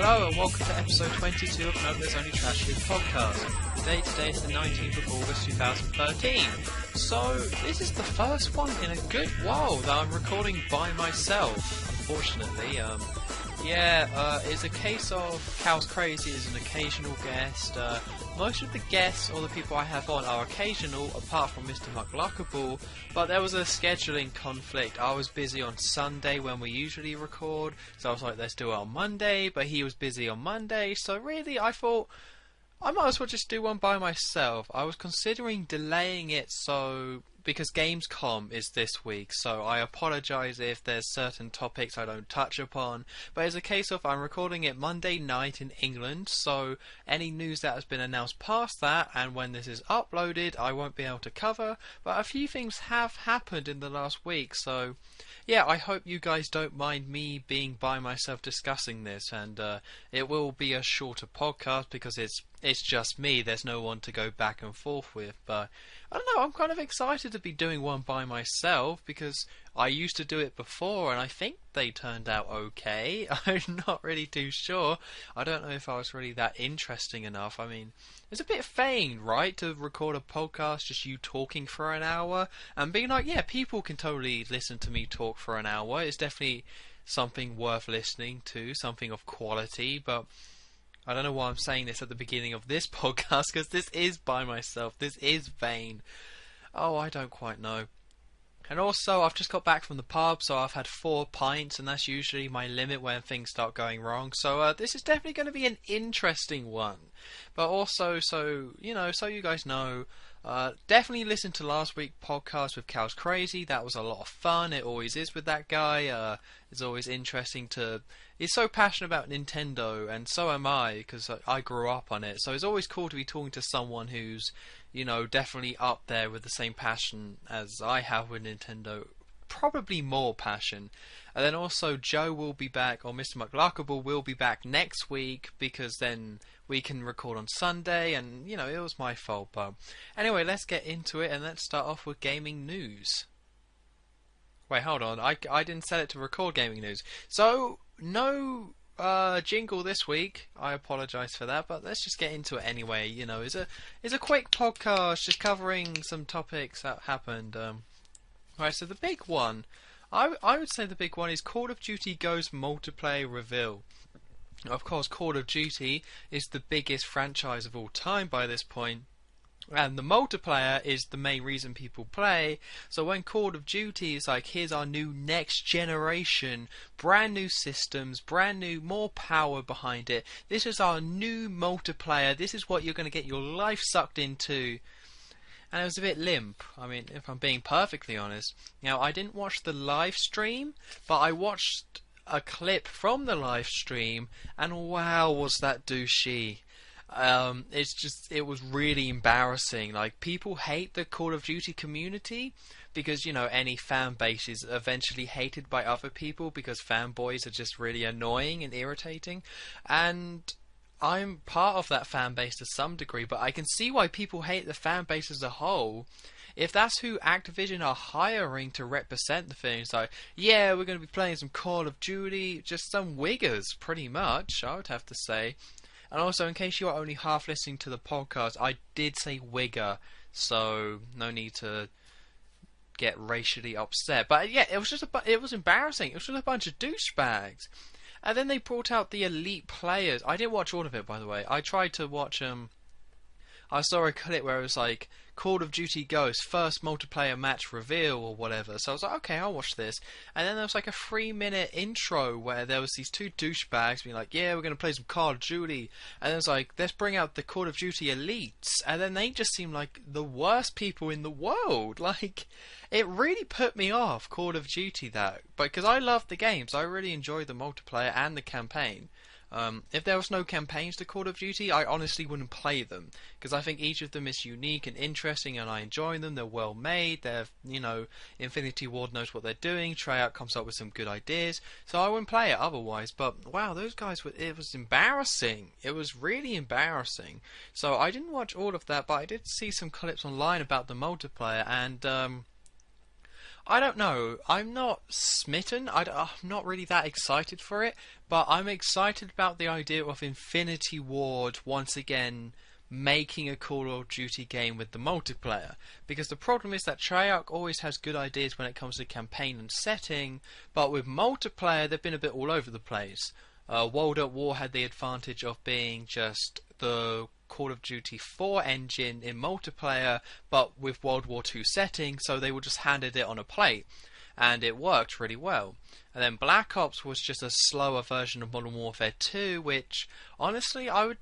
Hello and welcome to episode 22 of Nova's Only Trash Food podcast. Today is the 19th of August 2013. So, this is the first one in a good while that I'm recording by myself, unfortunately. It's a case of Cal's Crazy is an occasional guest. Most of the guests or the people I have on are occasional, apart from Mr. McLuckable, but there was a scheduling conflict. I was busy on Sunday when we usually record, so I was like, let's do it on Monday, but he was busy on Monday, so really I thought I might as well just do one by myself. I was considering delaying it because Gamescom is this week, so I apologise if there's certain topics I don't touch upon, but it's a case of I'm recording it Monday night in England, so any news that has been announced past that, and when this is uploaded, I won't be able to cover, but a few things have happened in the last week, so yeah, I hope you guys don't mind me being by myself discussing this, and it will be a shorter podcast because it's just me, there's no one to go back and forth with, but I don't know, I'm kind of excited to be doing one by myself because I used to do it before and I think they turned out okay. I'm not really too sure. I don't know if I was really that interesting enough. I mean, it's a bit vain, right, to record a podcast just you talking for an hour and being like, yeah, people can totally listen to me talk for an hour. It's definitely something worth listening to, something of quality, but I don't know why I'm saying this at the beginning of this podcast, because this is by myself. This is vain. Oh, I don't quite know. And also, I've just got back from the pub, so I've had 4 pints, and that's usually my limit when things start going wrong. So this is definitely going to be an interesting one. But also, so you guys know, definitely listen to last week's podcast with Cal's Crazy. That was a lot of fun. It always is with that guy. It's always interesting to... He's so passionate about Nintendo, and so am I, because I grew up on it. So it's always cool to be talking to someone who's, definitely up there with the same passion as I have with Nintendo. Probably more passion. And then also Joe will be back, or Mr. McLuckable will be back next week, because then we can record on Sunday, and, it was my fault. But anyway, let's get into it, and let's start off with gaming news. Wait, hold on. I didn't set it to record gaming news. So, no jingle this week. I apologise for that, but let's just get into it anyway. It's a quick podcast just covering some topics that happened. Right, so the big one, I would say the big one is Call of Duty Ghost multiplayer reveal. Of course, Call of Duty is the biggest franchise of all time by this point. And the multiplayer is the main reason people play. So when Call of Duty is like, here's our new next generation, brand new systems, brand new, more power behind it. This is our new multiplayer. This is what you're going to get your life sucked into. And it was a bit limp. I mean, if I'm being perfectly honest. Now, I didn't watch the live stream, but I watched a clip from the live stream, and wow, was that douchey. It was really embarrassing. Like, people hate the Call of Duty community because, any fan base is eventually hated by other people because fanboys are just really annoying and irritating. And I'm part of that fan base to some degree, but I can see why people hate the fan base as a whole. If that's who Activision are hiring to represent the thing, it's like, yeah, we're going to be playing some Call of Duty, just some wiggers, pretty much, I would have to say. And also, in case you are only half listening to the podcast, I did say wigger, so no need to get racially upset. But yeah, it was embarrassing. It was just a bunch of douchebags. And then they brought out the elite players. I didn't watch all of it, by the way. I tried to watch I saw a clip where it was like Call of Duty Ghost first multiplayer match reveal or whatever. So I was like, okay, I'll watch this. And then there was like a 3-minute intro where there was these 2 douchebags being like, yeah, we're going to play some Call of Duty. And then it was like, let's bring out the Call of Duty elites. And then they just seemed like the worst people in the world. Like, it really put me off, Call of Duty, that. Because I loved the games. I really enjoyed the multiplayer and the campaign. If there was no campaigns to Call of Duty, I honestly wouldn't play them, because I think each of them is unique and interesting, and I enjoy them. They're well made. They're, Infinity Ward knows what they're doing. Treyarch comes up with some good ideas, so I wouldn't play it otherwise. But wow, those guys it was embarrassing. It was really embarrassing. So I didn't watch all of that, but I did see some clips online about the multiplayer, and I don't know. I'm not smitten. I'm not really that excited for it, but I'm excited about the idea of Infinity Ward once again making a Call of Duty game with the multiplayer. Because the problem is that Treyarch always has good ideas when it comes to campaign and setting, but with multiplayer they've been a bit all over the place. World at War had the advantage of being just the Call of Duty 4 engine in multiplayer, but with World War II setting, so they were just handed it on a plate, and it worked really well. And then Black Ops was just a slower version of Modern Warfare 2, which honestly I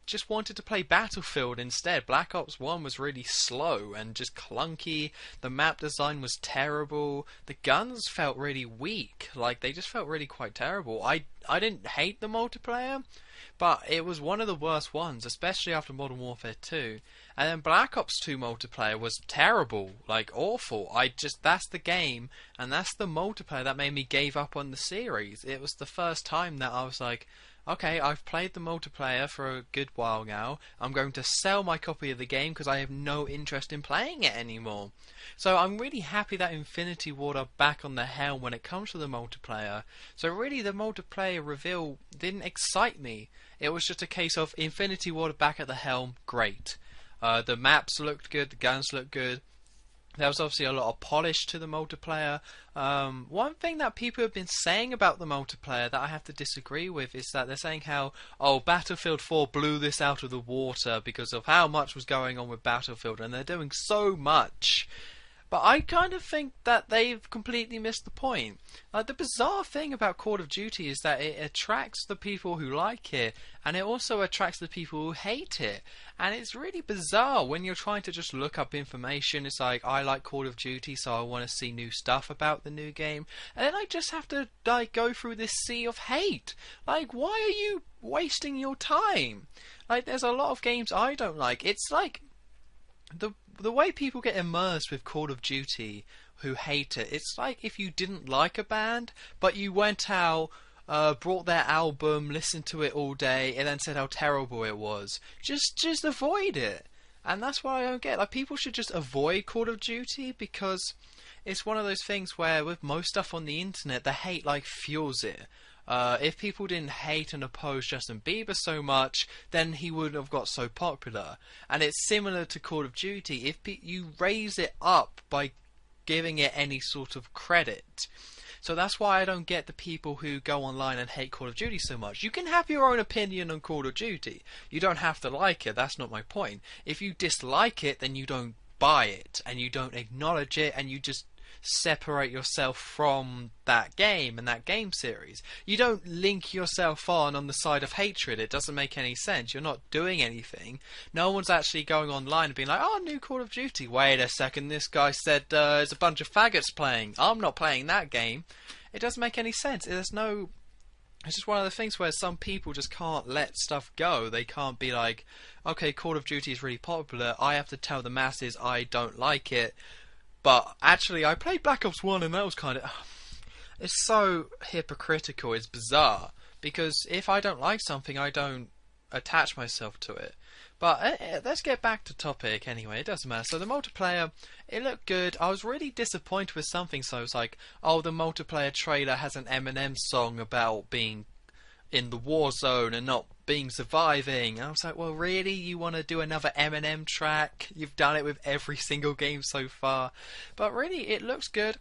just wanted to play Battlefield instead. Black Ops 1 was really slow and just clunky. The map design was terrible. The guns felt really weak. Like, they just felt really quite terrible. I didn't hate the multiplayer, but it was one of the worst ones, especially after Modern Warfare 2. And then Black Ops 2 multiplayer was terrible, like awful. That's the game, and that's the multiplayer that made me give up on the series. It was the first time that I was like, okay, I've played the multiplayer for a good while now. I'm going to sell my copy of the game because I have no interest in playing it anymore. So I'm really happy that Infinity Ward are back on the helm when it comes to the multiplayer. So really the multiplayer reveal didn't excite me. It was just a case of Infinity Ward back at the helm, great. The maps looked good, the guns looked good. There was obviously a lot of polish to the multiplayer. One thing that people have been saying about the multiplayer that I have to disagree with is that they're saying how, Battlefield 4 blew this out of the water because of how much was going on with Battlefield, and they're doing so much. But I kind of think that they've completely missed the point. Like, the bizarre thing about Call of Duty is that it attracts the people who like it, and it also attracts the people who hate it. And it's really bizarre when you're trying to just look up information. It's like, I like Call of Duty, so I want to see new stuff about the new game. And then I just have to, go through this sea of hate. Like, why are you wasting your time? Like, there's a lot of games I don't like. It's like, the way people get immersed with Call of Duty who hate it, it's like if you didn't like a band, but you went out, brought their album, listened to it all day, and then said how terrible it was. Just avoid it. And that's what I don't get. Like, people should just avoid Call of Duty because it's one of those things where with most stuff on the internet, the hate fuels it. If people didn't hate and oppose Justin Bieber so much, then he wouldn't have got so popular. And it's similar to Call of Duty. If you raise it up by giving it any sort of credit. So that's why I don't get the people who go online and hate Call of Duty so much. You can have your own opinion on Call of Duty. You don't have to like it. That's not my point. If you dislike it, then you don't buy it and you don't acknowledge it, and you just separate yourself from that game and that game series. You don't link yourself on the side of hatred. It doesn't make any sense. You're not doing anything. No one's actually going online and being like, new Call of Duty. Wait a second, this guy said there's a bunch of faggots playing. I'm not playing that game. It doesn't make any sense. It's just one of the things where some people just can't let stuff go. They can't be like, okay, Call of Duty is really popular. I have to tell the masses I don't like it. But actually, I played Black Ops 1 and that was kind of... It's so hypocritical, it's bizarre. Because if I don't like something, I don't attach myself to it. But let's get back to topic anyway, it doesn't matter. So the multiplayer, it looked good. I was really disappointed with something, so it's like, the multiplayer trailer has an Eminem song about being in the war zone and not being surviving. And I was like, well, really? You want to do another Eminem track? You've done it with every single game so far. But really, it looks good.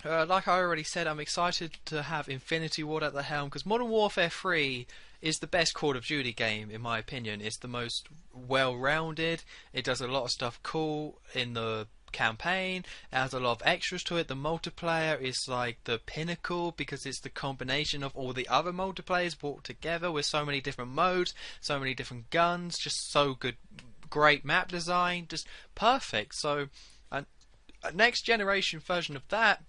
Like I already said, I'm excited to have Infinity Ward at the helm, because Modern Warfare 3 is the best Call of Duty game, in my opinion. It's the most well-rounded. It does a lot of stuff cool in the campaign. It has a lot of extras to it. The multiplayer is like the pinnacle because it's the combination of all the other multiplayers brought together with so many different modes, so many different guns, just so good, great map design, just perfect. So a next generation version of that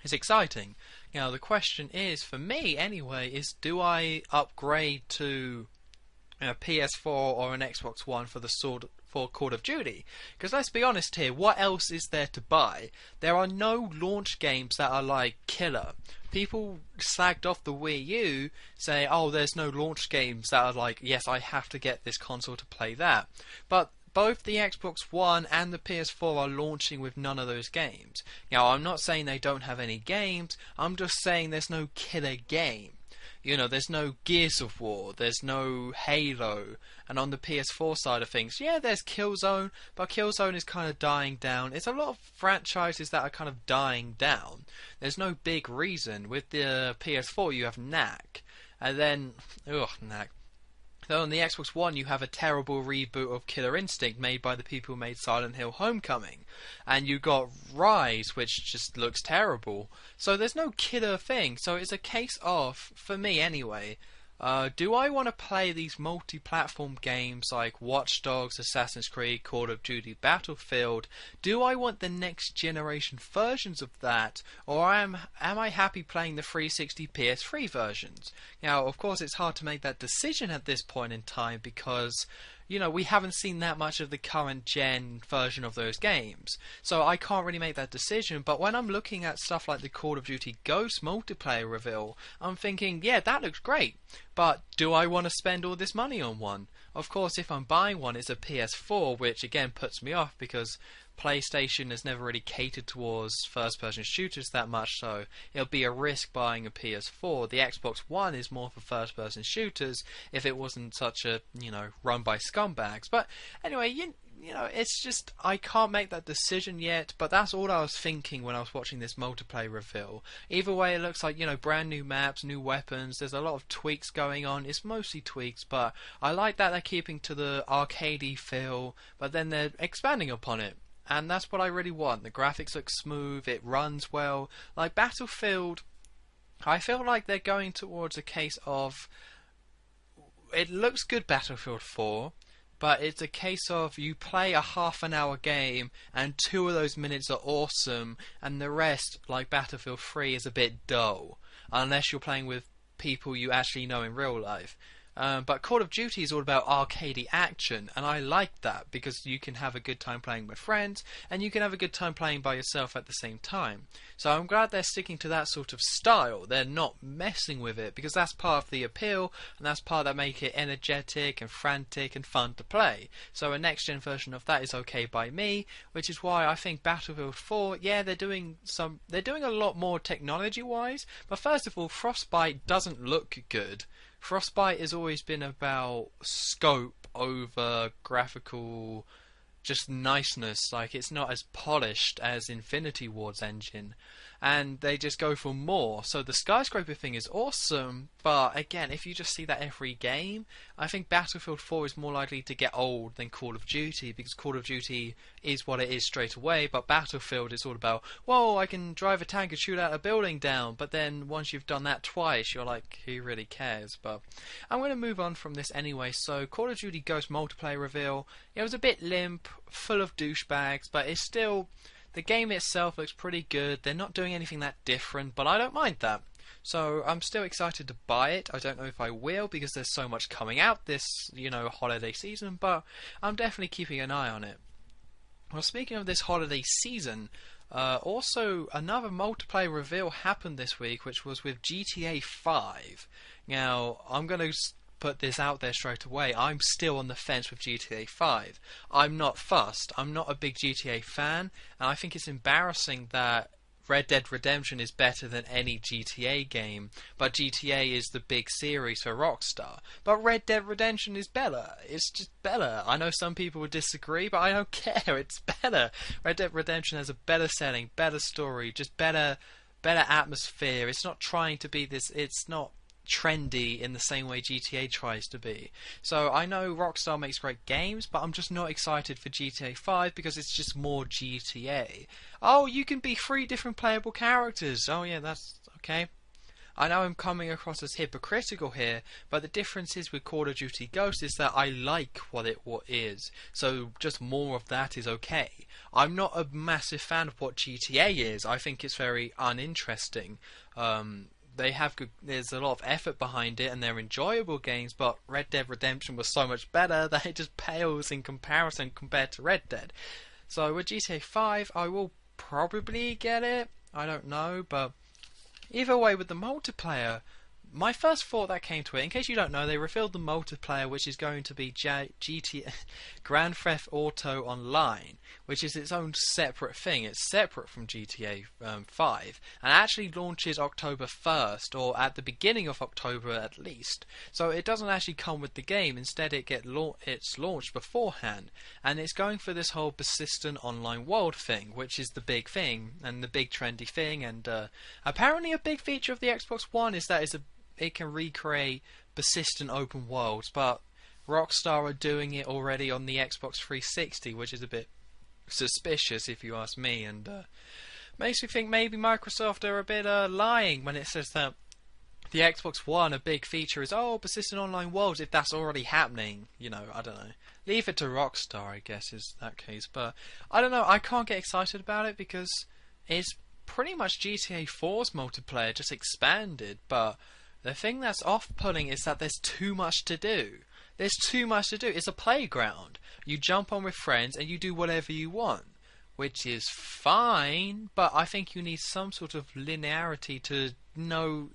is exciting. Now the question is, for me anyway, is do I upgrade to a PS4 or an Xbox One for Call of Duty? Because let's be honest here, what else is there to buy? There are no launch games that are like killer. People slagged off the Wii U saying, there's no launch games that are like, yes, I have to get this console to play that. But both the Xbox One and the PS4 are launching with none of those games. Now, I'm not saying they don't have any games, I'm just saying there's no killer game. You know, there's no Gears of War, there's no Halo, and on the PS4 side of things, yeah, there's Killzone, but Killzone is kind of dying down. It's a lot of franchises that are kind of dying down. There's no big reason. With the PS4, you have Knack, and then, Knack. Though on the Xbox One you have a terrible reboot of Killer Instinct made by the people who made Silent Hill Homecoming. And you got Rise, which just looks terrible. So there's no killer thing. So it's a case of, for me anyway, do I want to play these multi-platform games like Watch Dogs, Assassin's Creed, Call of Duty, Battlefield? Do I want the next generation versions of that, or am I happy playing the 360 PS3 versions? Now, of course, it's hard to make that decision at this point in time because, you know, we haven't seen that much of the current gen version of those games. So I can't really make that decision, but when I'm looking at stuff like the Call of Duty Ghost multiplayer reveal, I'm thinking, yeah, that looks great, but do I want to spend all this money on one? Of course, if I'm buying one, it's a PS4, which again puts me off because PlayStation has never really catered towards first-person shooters that much, so it'll be a risk buying a PS4. The Xbox One is more for first-person shooters if it wasn't such a, you know, run by scumbags. But anyway, you know, it's just, I can't make that decision yet, but that's all I was thinking when I was watching this multiplayer reveal. Either way, it looks like, you know, brand new maps, new weapons, there's a lot of tweaks going on. It's mostly tweaks, but I like that they're keeping to the arcadey feel, but then they're expanding upon it. And that's what I really want. The graphics look smooth, it runs well. Like Battlefield, I feel like they're going towards a case of, it looks good, Battlefield 4, but it's a case of you play a half-an-hour game and 2 of those minutes are awesome and the rest, like Battlefield 3, is a bit dull. Unless you're playing with people you actually know in real life. But Call of Duty is all about arcadey action, and I like that because you can have a good time playing with friends and you can have a good time playing by yourself at the same time. So I'm glad they're sticking to that sort of style. They're not messing with it because that's part of the appeal and that's part that make it energetic and frantic and fun to play. So a next gen version of that is okay by me, which is why I think Battlefield 4, yeah, they're doing a lot more technology wise, but first of all, Frostbite doesn't look good. Frostbite has always been about scope over graphical just niceness. Like, it's not as polished as Infinity Ward's engine, and they just go for more. So the skyscraper thing is awesome, but again, if you just see that every game, I think Battlefield 4 is more likely to get old than Call of Duty, because Call of Duty is what it is straight away, but Battlefield is all about, whoa, I can drive a tank and shoot out a building down, but then once you've done that twice, you're like, who really cares? But I'm going to move on from this anyway. So Call of Duty Ghost multiplayer reveal, it was a bit limp, full of douchebags, but it's still, the game itself looks pretty good. They're not doing anything that different, but I don't mind that. So I'm still excited to buy it. I don't know if I will because there's so much coming out this, you know, holiday season, but I'm definitely keeping an eye on it. Well, speaking of this holiday season, also another multiplayer reveal happened this week, which was with GTA 5. Now, I'm going to put this out there straight away. I'm still on the fence with GTA 5. I'm not fussed. I'm not a big GTA fan, and I think it's embarrassing that Red Dead Redemption is better than any GTA game, but GTA is the big series for Rockstar. But Red Dead Redemption is better. It's just better. I know some people would disagree, but I don't care. It's better. Red Dead Redemption has a better setting, better story, just better atmosphere. It's not trying to be this, it's not trendy in the same way GTA tries to be. So I know Rockstar makes great games, but I'm just not excited for GTA 5 because it's just more GTA. Oh, you can be 3 different playable characters. Oh yeah, that's okay. I know I'm coming across as hypocritical here, but the difference is with Call of Duty Ghost is that I like what is. So just more of that is okay. I'm not a massive fan of what GTA is. I think it's very uninteresting. They have good, there's a lot of effort behind it and they're enjoyable games, but Red Dead Redemption was so much better that it just pales in comparison compared to Red Dead. So with GTA 5 I will probably get it, I don't know, but either way with the multiplayer, my first thought that came to it, in case you don't know, they revealed the multiplayer, which is going to be GTA Grand Theft Auto Online, which is its own separate thing. It's separate from GTA 5, and actually launches October 1st, or at the beginning of October at least. So it doesn't actually come with the game. Instead, it's launched beforehand, and it's going for this whole persistent online world thing, which is the big thing and the big trendy thing. And apparently, a big feature of the Xbox One is that it can recreate persistent open worlds, but Rockstar are doing it already on the Xbox 360, which is a bit suspicious if you ask me, and makes me think maybe Microsoft are a bit lying when it says that the Xbox One, a big feature is, persistent online worlds, if that's already happening. I don't know. Leave it to Rockstar, I guess, is that case. But I don't know, I can't get excited about it because it's pretty much GTA 4's multiplayer, just expanded, but the thing that's off-putting is that there's too much to do. There's too much to do. It's a playground. You jump on with friends and you do whatever you want, which is fine, but I think you need some sort of linearity to know,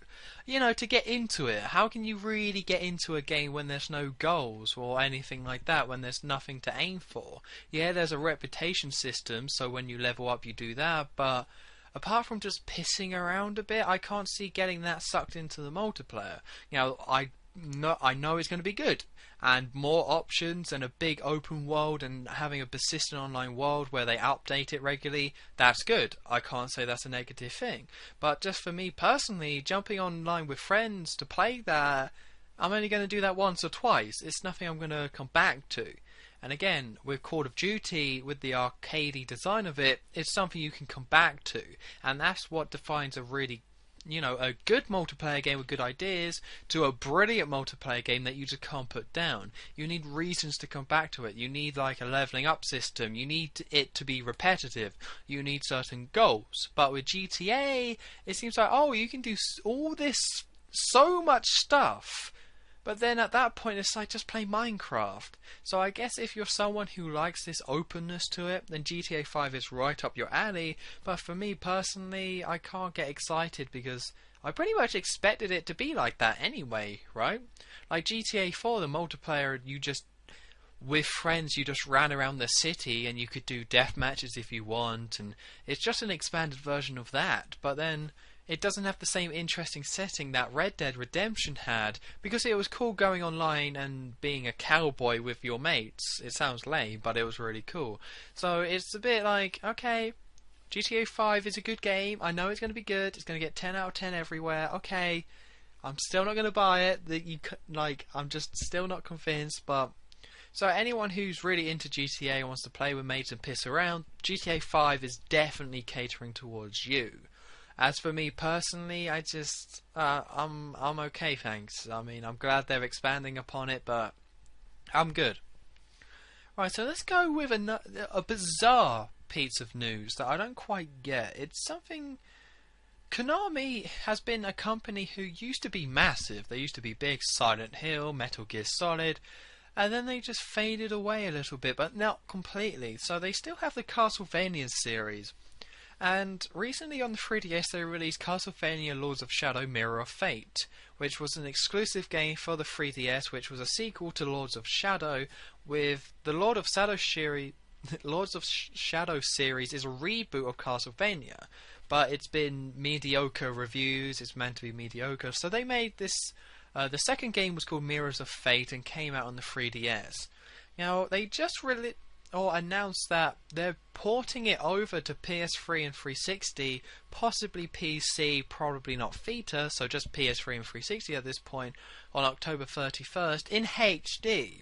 to get into it. How can you really get into a game when there's no goals or anything like that, when there's nothing to aim for? Yeah, there's a reputation system, so when you level up you do that, but apart from just pissing around a bit, I can't see getting that sucked into the multiplayer. I know it's going to be good, and more options and a big open world and having a persistent online world where they update it regularly, that's good. I can't say that's a negative thing. But just for me personally, jumping online with friends to play that, I'm only going to do that once or twice. It's nothing I'm going to come back to. And again, with Call of Duty, with the arcadey design of it, it's something you can come back to. And that's what defines a really, a good multiplayer game with good ideas to a brilliant multiplayer game that you just can't put down. You need reasons to come back to it. You need like a leveling up system. You need it to be repetitive. You need certain goals. But with GTA, it seems like, you can do all this, so much stuff. But then at that point it's like, just play Minecraft. So I guess if you're someone who likes this openness to it, then GTA 5 is right up your alley. But for me personally, I can't get excited because I pretty much expected it to be like that anyway, right? Like GTA 4, the multiplayer, with friends, you just ran around the city and you could do death matches if you want, and it's just an expanded version of that. But then it doesn't have the same interesting setting that Red Dead Redemption had, because it was cool going online and being a cowboy with your mates. It sounds lame, but it was really cool. So it's a bit like, okay, GTA 5 is a good game. I know it's going to be good. It's going to get 10 out of 10 everywhere. Okay, I'm still not going to buy it. I'm just still not convinced, but so anyone who's really into GTA and wants to play with mates and piss around, GTA 5 is definitely catering towards you. As for me personally, I'm okay, thanks. I mean, I'm glad they're expanding upon it, but I'm good. Right, so let's go with a bizarre piece of news that I don't quite get. It's something... Konami has been a company who used to be massive. They used to be big. Silent Hill, Metal Gear Solid, and then they just faded away a little bit, but not completely. So they still have the Castlevania series. And recently on the 3DS they released Castlevania Lords of Shadow Mirror of Fate, which was an exclusive game for the 3DS, which was a sequel to Lords of Shadow, with the Lords of Shadow series is a reboot of Castlevania, but it's been mediocre reviews, it's meant to be mediocre, so they made this, the second game was called Mirrors of Fate and came out on the 3DS. Now, they just announced that they're porting it over to PS3 and 360, possibly PC, probably not Vita, so just PS3 and 360 at this point, on October 31st in HD.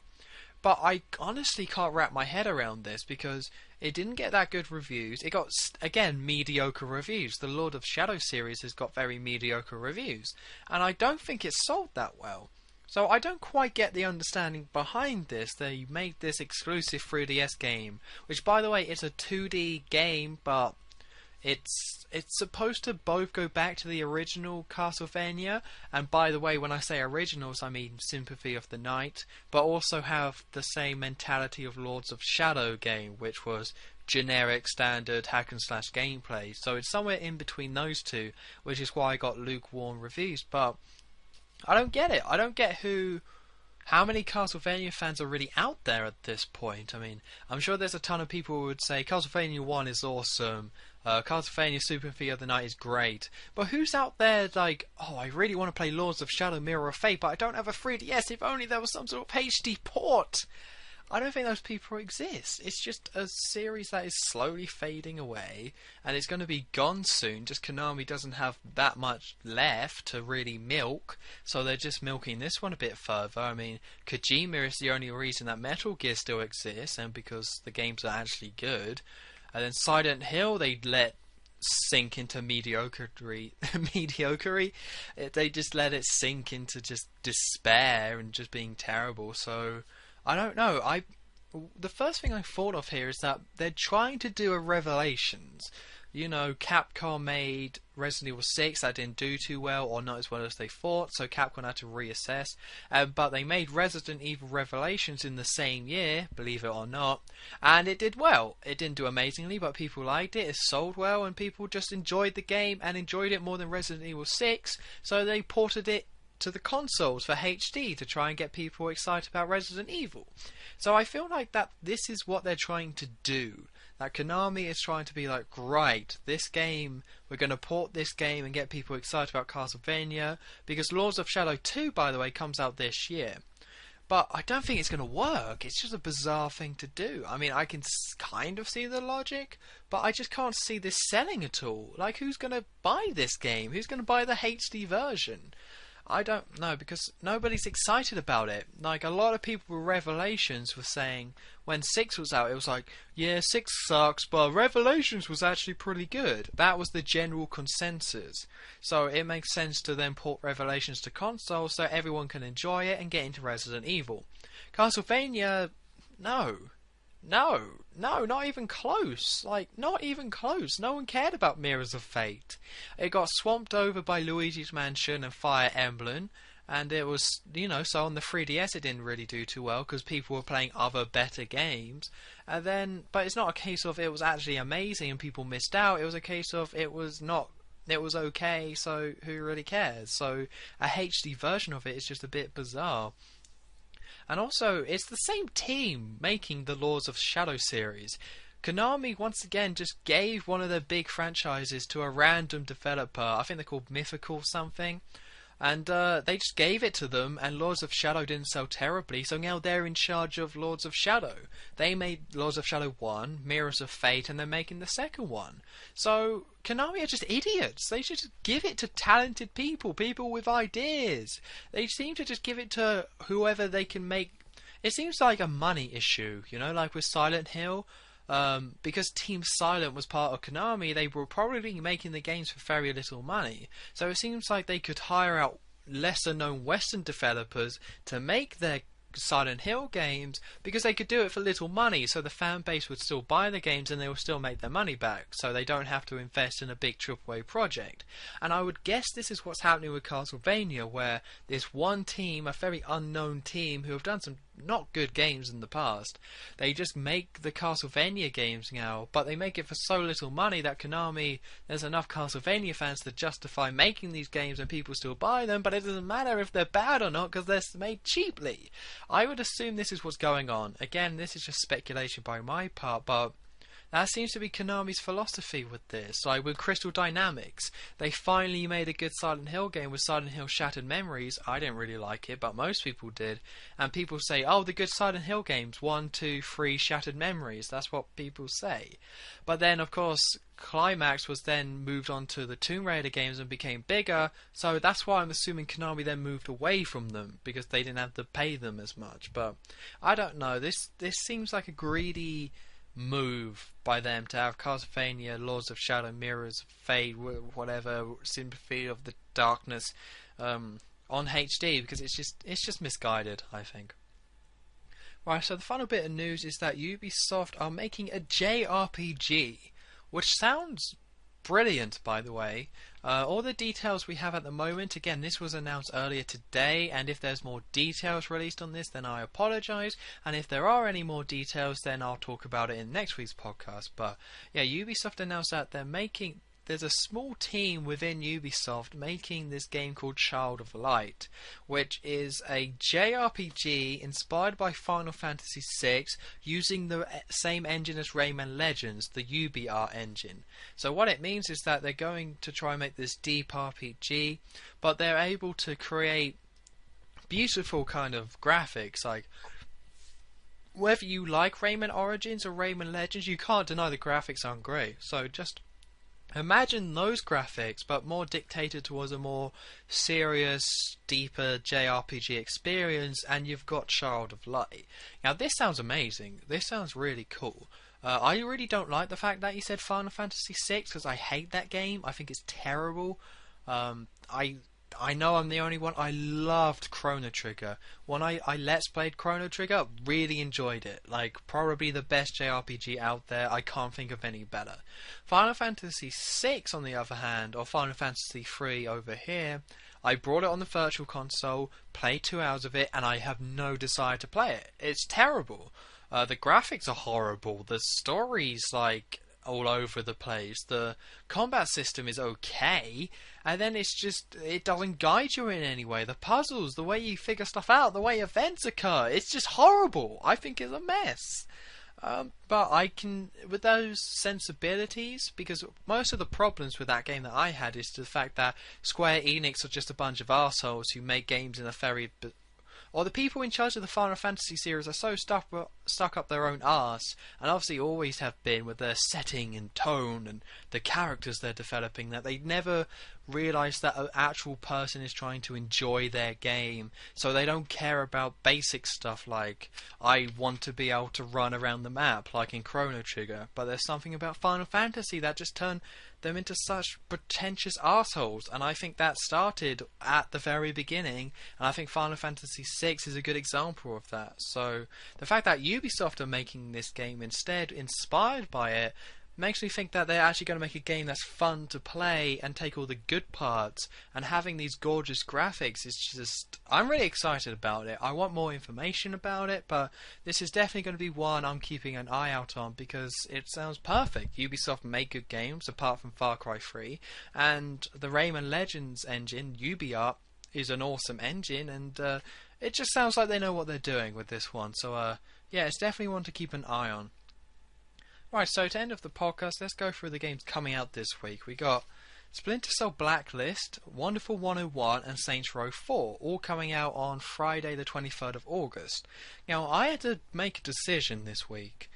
But I honestly can't wrap my head around this because it didn't get that good reviews. It got, again, mediocre reviews. The Lord of Shadow series has got very mediocre reviews, and I don't think it's sold that well. So I don't quite get the understanding behind this. They made this exclusive 3DS game, which, by the way, it's a 2D game, but it's supposed to both go back to the original Castlevania, and by the way, when I say originals, I mean Sympathy of the Night, but also have the same mentality of Lords of Shadow game, which was generic, standard, hack and slash gameplay. So it's somewhere in between those two, which is why I got lukewarm reviews, but I don't get it. I don't get how many Castlevania fans are really out there at this point. I mean, I'm sure there's a ton of people who would say Castlevania 1 is awesome, Castlevania Symphony of the Night is great, but who's out there like, oh, I really want to play Lords of Shadow Mirror of Fate, but I don't have a 3DS, if only there was some sort of HD port? I don't think those people exist. It's just a series that is slowly fading away, and it's going to be gone soon. Just Konami doesn't have that much left to really milk, so they're just milking this one a bit further. I mean, Kojima is the only reason that Metal Gear still exists, and because the games are actually good. And then Silent Hill, they let sink into mediocrity. They just let it sink into just despair and just being terrible. So I don't know. The first thing I thought of here is that they're trying to do a Revelations. You know, Capcom made Resident Evil 6 that didn't do too well, or not as well as they thought, so Capcom had to reassess. But they made Resident Evil Revelations in the same year, believe it or not, and it did well. It didn't do amazingly, but people liked it, it sold well, and people just enjoyed the game, and enjoyed it more than Resident Evil 6, so they ported it to the consoles for HD to try and get people excited about Resident Evil. So I feel like that this is what they're trying to do. That Konami is trying to be like, right, this game, we're going to port this game and get people excited about Castlevania, because Lords of Shadow 2, by the way, comes out this year. But I don't think it's going to work. It's just a bizarre thing to do. I mean, I can kind of see the logic, but I just can't see this selling at all. Like, who's going to buy this game? Who's going to buy the HD version? I don't know, because nobody's excited about it. Like, a lot of people with Revelations were saying, when 6 was out, it was like, yeah, 6 sucks, but Revelations was actually pretty good. That was the general consensus. So it makes sense to then port Revelations to console so everyone can enjoy it and get into Resident Evil. Castlevania, no, not even close. Like, not even close. No one cared about Mirrors of Fate. It got swamped over by Luigi's Mansion and Fire Emblem, and it was, you know, so on the 3DS it didn't really do too well because people were playing other better games. And then, but it's not a case of it was actually amazing and people missed out. It was a case of it was not. It was okay, so who really cares? So a HD version of it is just a bit bizarre. And also, it's the same team making the Lords of Shadow series. Konami, once again, just gave one of their big franchises to a random developer. I think they're called Mythical something. And they just gave it to them, and Lords of Shadow didn't sell terribly, so now they're in charge of Lords of Shadow. They made Lords of Shadow 1, Mirrors of Fate, and they're making the second one. So, Konami are just idiots. They should just give it to talented people, people with ideas. They seem to just give it to whoever they can make. It seems like a money issue, you know, like with Silent Hill. Because Team Silent was part of Konami, they were probably making the games for very little money. So it seems like they could hire out lesser known Western developers to make their Silent Hill games, because they could do it for little money, so the fan base would still buy the games and they will still make their money back, so they don't have to invest in a big AAA project. And I would guess this is what's happening with Castlevania, where this one team, a very unknown team who have done some not good games in the past, they just make the Castlevania games now, but they make it for so little money that Konami, there's enough Castlevania fans to justify making these games and people still buy them, but it doesn't matter if they're bad or not because they're made cheaply. I would assume this is what's going on. Again, this is just speculation by my part, but that seems to be Konami's philosophy with this. Like with Crystal Dynamics, they finally made a good Silent Hill game with Silent Hill Shattered Memories. I didn't really like it, but most people did. And people say, oh, the good Silent Hill games, 1, 2, 3 Shattered Memories. That's what people say. But then, of course, Climax was then moved on to the Tomb Raider games and became bigger. So that's why I'm assuming Konami then moved away from them, because they didn't have to pay them as much. But I don't know. This seems like a greedy move by them to have Castlevania, Lords of Shadow, Mirrors of Fate, whatever, Sympathy of the Darkness on HD, because it's just misguided, I think. Right, so the final bit of news is that Ubisoft are making a JRPG, which sounds brilliant, by the way. All the details we have at the moment, again, this was announced earlier today, and if there's more details released on this, then I apologise, and if there are any more details, then I'll talk about it in next week's podcast. But yeah, Ubisoft announced that they're making there's a small team within Ubisoft making this game called Child of Light, which is a JRPG inspired by Final Fantasy VI using the same engine as Rayman Legends, the UbiArt engine. So what it means is that they're going to try and make this deep RPG, but they're able to create beautiful kind of graphics. Like, whether you like Rayman Origins or Rayman Legends, you can't deny the graphics aren't great. So just imagine those graphics, but more dictated towards a more serious, deeper JRPG experience, and you've got Child of Light. Now, this sounds amazing. This sounds really cool. I really don't like the fact that you said Final Fantasy VI, because I hate that game. I think it's terrible. I know I'm the only one. I loved Chrono Trigger. When I Let's Played Chrono Trigger, really enjoyed it. Like, probably the best JRPG out there. I can't think of any better. Final Fantasy VI, on the other hand, or Final Fantasy III over here, I brought it on the Virtual Console, played 2 hours of it, and I have no desire to play it. It's terrible. The graphics are horrible. The story's like all over the place. The combat system is okay, and then it doesn't guide you in any way. The puzzles, the way you figure stuff out, the way events occur, it's just horrible. I think it's a mess. But I can, with those sensibilities, because most of the problems with that game that I had is the fact that Square Enix are just a bunch of assholes who make games in a very... Or the people in charge of the Final Fantasy series are so stuck up their own arse, and obviously always have been, with their setting and tone and the characters they're developing, that they never realise that an actual person is trying to enjoy their game. So they don't care about basic stuff like, I want to be able to run around the map like in Chrono Trigger. But there's something about Final Fantasy that just turned them into such pretentious assholes, and I think that started at the very beginning, and I think Final Fantasy VI is a good example of that. So the fact that Ubisoft are making this game instead, inspired by it, makes me think that they're actually going to make a game that's fun to play and take all the good parts, and having these gorgeous graphics is just... I'm really excited about it. I want more information about it, but this is definitely going to be one I'm keeping an eye out on because it sounds perfect. Ubisoft make good games apart from Far Cry 3, and the Rayman Legends engine, UbiArt, is an awesome engine, and it just sounds like they know what they're doing with this one. So yeah, it's definitely one to keep an eye on. Right, so to end of the podcast, let's go through the games coming out this week. We got Splinter Cell Blacklist, Wonderful 101, and Saints Row 4, all coming out on Friday the 23rd of August. Now, I had to make a decision this week,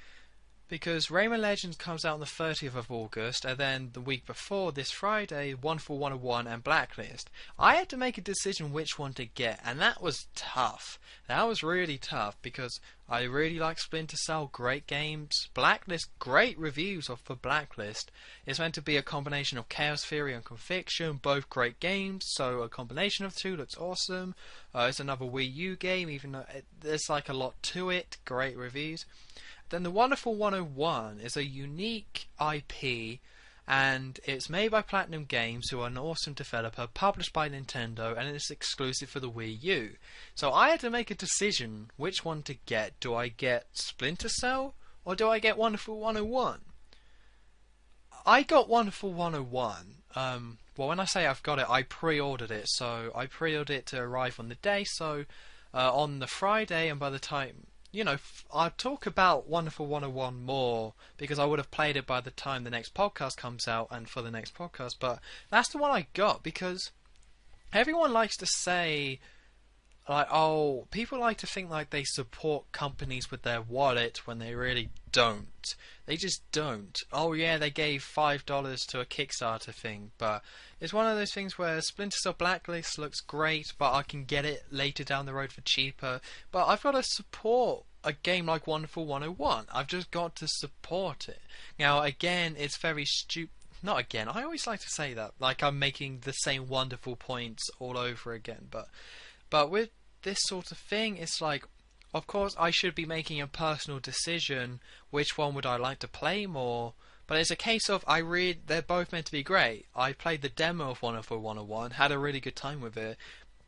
because Rayman Legends comes out on the 30th of August, and then the week before, this Friday, Wonderful 101 and Blacklist. I had to make a decision which one to get, and that was tough. That was really tough, because I really like Splinter Cell, great games. Blacklist, great reviews for Blacklist. It's meant to be a combination of Chaos Theory and Conviction, both great games, so a combination of the two looks awesome. It's another Wii U game, even though there's like a lot to it, great reviews. Then the Wonderful 101 is a unique IP, and it's made by Platinum Games, who are an awesome developer, published by Nintendo, and it's exclusive for the Wii U. So I had to make a decision which one to get. Do I get Splinter Cell, or do I get Wonderful 101? I got Wonderful 101. Well, when I say I've got it, I pre-ordered it. So I pre-ordered it to arrive on the day, so on the Friday, and by the time... You know, I'll talk about Wonderful 101 more because I would have played it by the time the next podcast comes out and for the next podcast, but that's the one I got because everyone likes to say, like, oh, people like to think like they support companies with their wallet when they really don't. They just don't. Oh yeah, they gave $5 to a Kickstarter thing, but it's one of those things where Splinter Cell Blacklist looks great, but I can get it later down the road for cheaper. But I've got to support a game like Wonderful 101. I've just got to support it. Now, again, it's very stupid. Not again. I always like to say that, like I'm making the same wonderful points all over again. But with this sort of thing, it's like, of course, I should be making a personal decision which one would I like to play more. But it's a case of they're both meant to be great. I played the demo of Wonderful 101, had a really good time with it.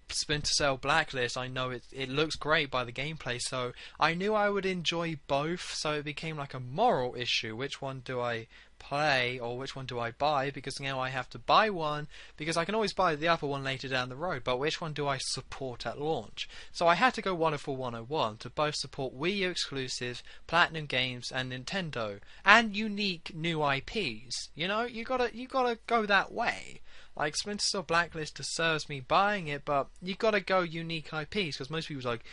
Splinter Cell Blacklist, I know it looks great by the gameplay, so I knew I would enjoy both. So it became like a moral issue. Which one do I play, or which one do I buy, because now I have to buy one, because I can always buy the other one later down the road, but which one do I support at launch? So I had to go Wonderful 101 to both support Wii U exclusive, Platinum Games, and Nintendo, and unique new IPs. You know, you gotta go that way. Like, Splinter Cell Blacklist deserves me buying it, but you gotta go unique IPs, because most people's like,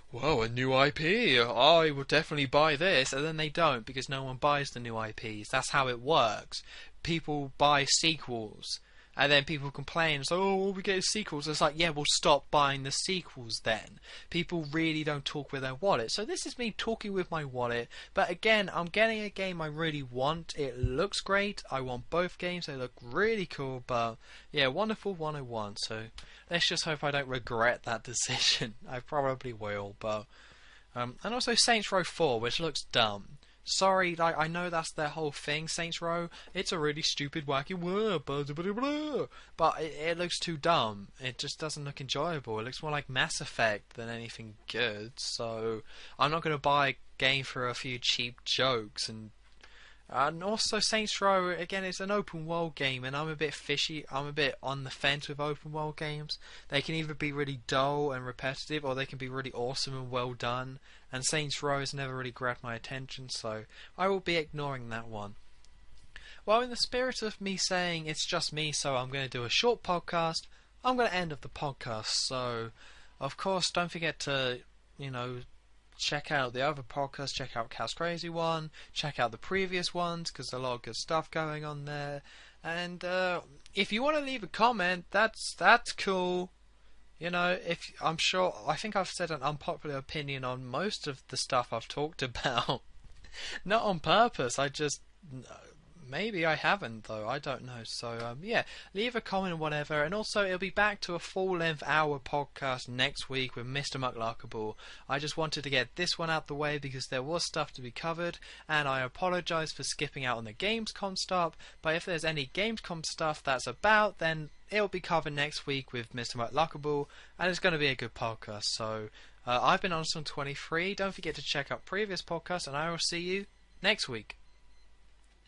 whoa, a new IP, I will definitely buy this, and then they don't, because no one buys the new IPs. That's how it works. People buy sequels, and then people complain, so, oh, all we get is sequels. It's like, yeah, well, stop buying the sequels then. People really don't talk with their wallet. So this is me talking with my wallet, but again, I'm getting a game I really want. It looks great. I want both games. They look really cool, but yeah, Wonderful 101, so let's just hope I don't regret that decision. I probably will, but and also Saints Row 4, which looks dumb. Sorry, like, I know that's their whole thing, Saints Row. It's a really stupid, wacky word, but it looks too dumb. It just doesn't look enjoyable. It looks more like Mass Effect than anything good. So I'm not going to buy a game for a few cheap jokes. And also Saints Row, again, it's an open world game, and I'm a bit fishy. I'm a bit on the fence with open world games. They can either be really dull and repetitive, or they can be really awesome and well done. And Saints Row has never really grabbed my attention, so I will be ignoring that one. Well, in the spirit of me saying it's just me, so I'm going to do a short podcast, I'm going to end of the podcast. So, of course, don't forget to, check out the other podcasts, check out Cal's Crazy one, check out the previous ones, because there's a lot of good stuff going on there. And if you want to leave a comment, that's cool. I think I've said an unpopular opinion on most of the stuff I've talked about. Not on purpose, maybe I haven't, though, I don't know. So, yeah, leave a comment or whatever, and also it'll be back to a full-length hour podcast next week with Mr. McLuckable. I just wanted to get this one out the way because there was stuff to be covered, and I apologise for skipping out on the Gamescom stuff, but if there's any Gamescom stuff that's about, then it'll be covered next week with Mr. McLuckable, and it's going to be a good podcast. So, I've been Onson23. Don't forget to check out previous podcasts, and I will see you next week.